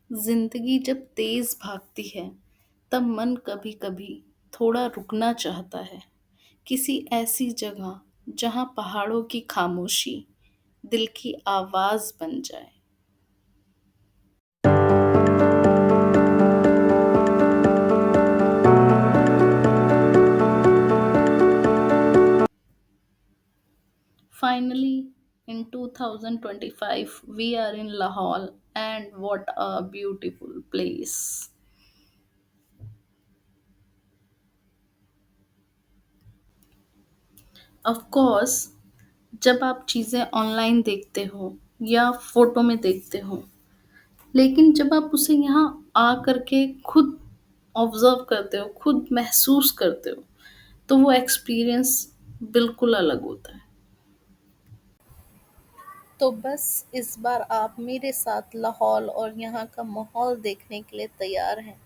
जिंदगी जब तेज भागती है तब मन कभी कभी थोड़ा रुकना चाहता है। किसी ऐसी जगह जहां पहाड़ों की खामोशी दिल की आवाज बन जाए। Finally, in 2025, we are in Lahore, and what a beautiful place. Of course, जब आप चीज़ें ऑनलाइन देखते हो या फोटो में देखते हो, लेकिन जब आप उसे यहाँ आ करके खुद ऑब्जर्व करते हो, खुद महसूस करते हो, तो वो एक्सपीरियंस बिल्कुल अलग होता है। तो बस इस बार आप मेरे साथ लाहौल और यहाँ का माहौल देखने के लिए तैयार हैं,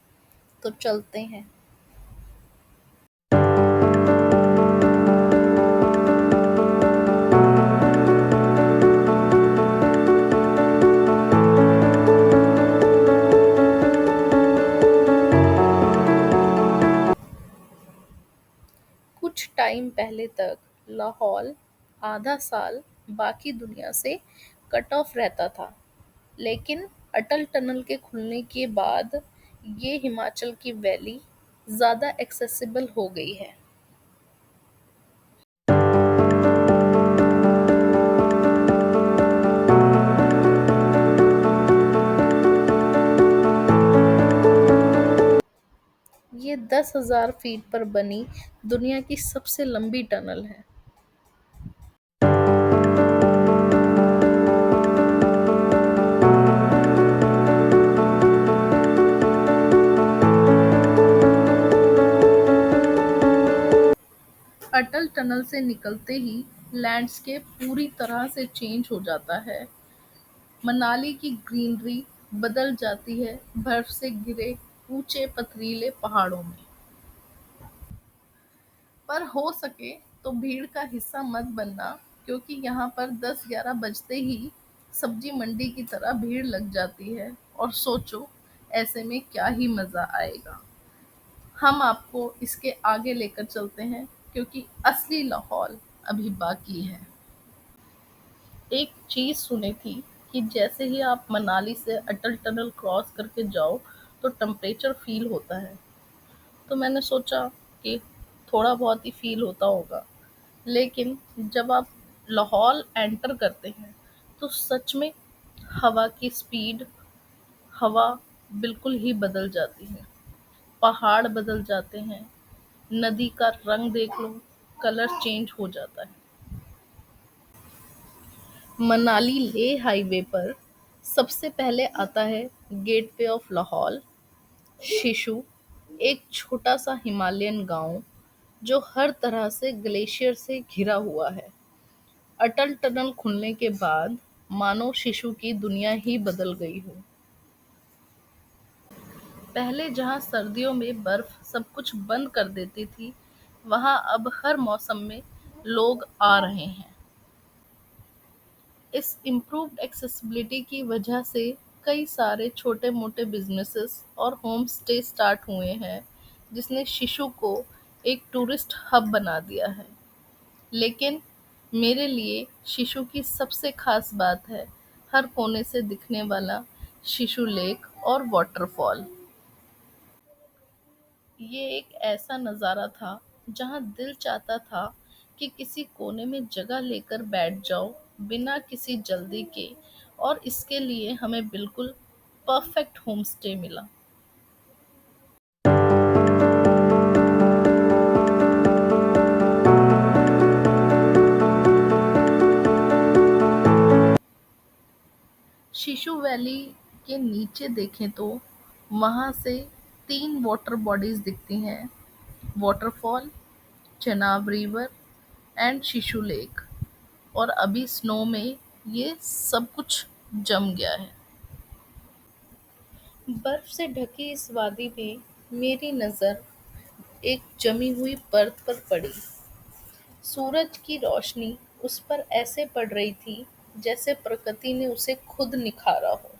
तो चलते हैं। कुछ टाइम पहले तक लाहौल आधा साल बाकी दुनिया से कट ऑफ रहता था, लेकिन अटल टनल के खुलने के बाद ये हिमाचल की वैली ज़्यादा एक्सेसिबल हो गई है। ये 10,000 फीट पर बनी दुनिया की सबसे लंबी टनल है। अटल टनल से निकलते ही लैंडस्केप पूरी तरह से चेंज हो जाता है। मनाली की ग्रीनरी बदल जाती है बर्फ से घिरे ऊंचे पथरीले पहाड़ों में। पर हो सके तो भीड़ का हिस्सा मत बनना, क्योंकि यहाँ पर 10-11 बजते ही सब्जी मंडी की तरह भीड़ लग जाती है। और सोचो, ऐसे में क्या ही मज़ा आएगा। हम आपको इसके आगे लेकर चलते हैं, क्योंकि असली लाहौल अभी बाकी है। एक चीज़ सुनी थी कि जैसे ही आप मनाली से अटल टनल क्रॉस करके जाओ तो टेम्परेचर फील होता है। तो मैंने सोचा कि थोड़ा बहुत ही फील होता होगा, लेकिन जब आप लाहौल एंटर करते हैं तो सच में हवा की स्पीड, हवा बिल्कुल ही बदल जाती है। पहाड़ बदल जाते हैं, नदी का रंग देख लो, कलर चेंज हो जाता है। मनाली लेह हाईवे पर सबसे पहले आता है गेटवे ऑफ लाहौल, शिशु, एक छोटा सा हिमालयन गांव जो हर तरह से ग्लेशियर से घिरा हुआ है। अटल टनल खुलने के बाद मानो शिशु की दुनिया ही बदल गई हो। पहले जहां सर्दियों में बर्फ सब कुछ बंद कर देती थी, वहां अब हर मौसम में लोग आ रहे हैं। इस इम्प्रूव्ड एक्सेसिबिलिटी की वजह से कई सारे छोटे मोटे बिजनेसेस और होम स्टे स्टार्ट हुए हैं, जिसने शिशु को एक टूरिस्ट हब बना दिया है। लेकिन मेरे लिए शिशु की सबसे खास बात है हर कोने से दिखने वाला शिशु लेक और वाटरफॉल। ये एक ऐसा नज़ारा था जहाँ दिल चाहता था कि किसी कोने में जगह लेकर बैठ जाओ बिना किसी जल्दी के, और इसके लिए हमें बिल्कुल परफेक्ट होमस्टे मिला। शिशु वैली के नीचे देखें तो वहाँ से 3 वाटर बॉडीज दिखती हैं: वाटरफॉल, चेनाब रिवर एंड शिशु लेक। और अभी स्नो में ये सब कुछ जम गया है। बर्फ से ढकी इस वादी में मेरी नज़र एक जमी हुई परत पर पड़ी। सूरज की रोशनी उस पर ऐसे पड़ रही थी जैसे प्रकृति ने उसे खुद निखारा हो।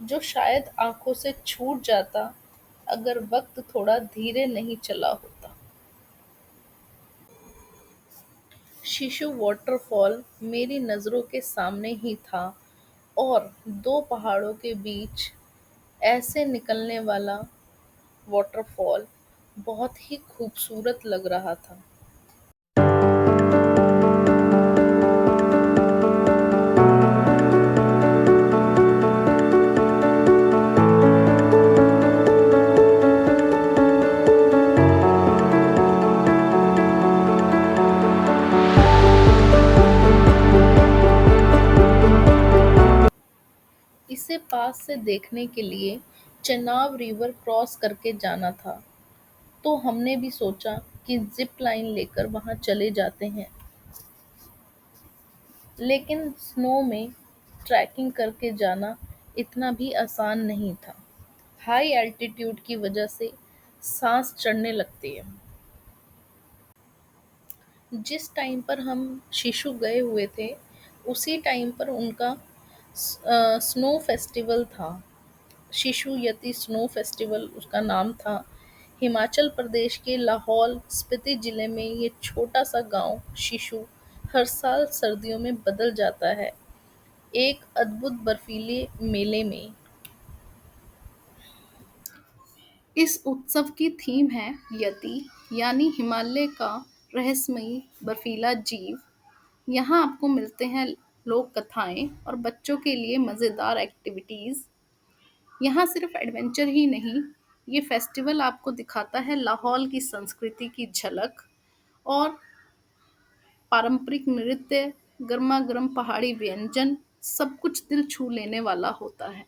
जो शायद आंखों से छूट जाता अगर वक्त थोड़ा धीरे नहीं चला होता। शिशु वॉटरफॉल मेरी नज़रों के सामने ही था, और दो पहाड़ों के बीच ऐसे निकलने वाला वॉटरफॉल बहुत ही खूबसूरत लग रहा था। इसे पास से देखने के लिए चेनाब रिवर क्रॉस करके जाना था, तो हमने भी सोचा कि जिप लाइन लेकर वहां चले जाते हैं। लेकिन स्नो में ट्रैकिंग करके जाना इतना भी आसान नहीं था। हाई एल्टीट्यूड की वजह से सांस चढ़ने लगती है। जिस टाइम पर हम शिशु गए हुए थे, उसी टाइम पर उनका स्नो फेस्टिवल था। शिशु यति स्नो फेस्टिवल उसका नाम था। हिमाचल प्रदेश के लाहौल स्पीति जिले में ये छोटा सा गांव शिशु हर साल सर्दियों में बदल जाता है एक अद्भुत बर्फीले मेले में। इस उत्सव की थीम है यति, यानी हिमालय का रहस्यमयी बर्फीला जीव। यहाँ आपको मिलते हैं लोक कथाएं और बच्चों के लिए मज़ेदार एक्टिविटीज़। यहाँ सिर्फ एडवेंचर ही नहीं, ये फेस्टिवल आपको दिखाता है लाहौल की संस्कृति की झलक, और पारंपरिक नृत्य, गर्मा गर्म पहाड़ी व्यंजन, सब कुछ दिल छू लेने वाला होता है।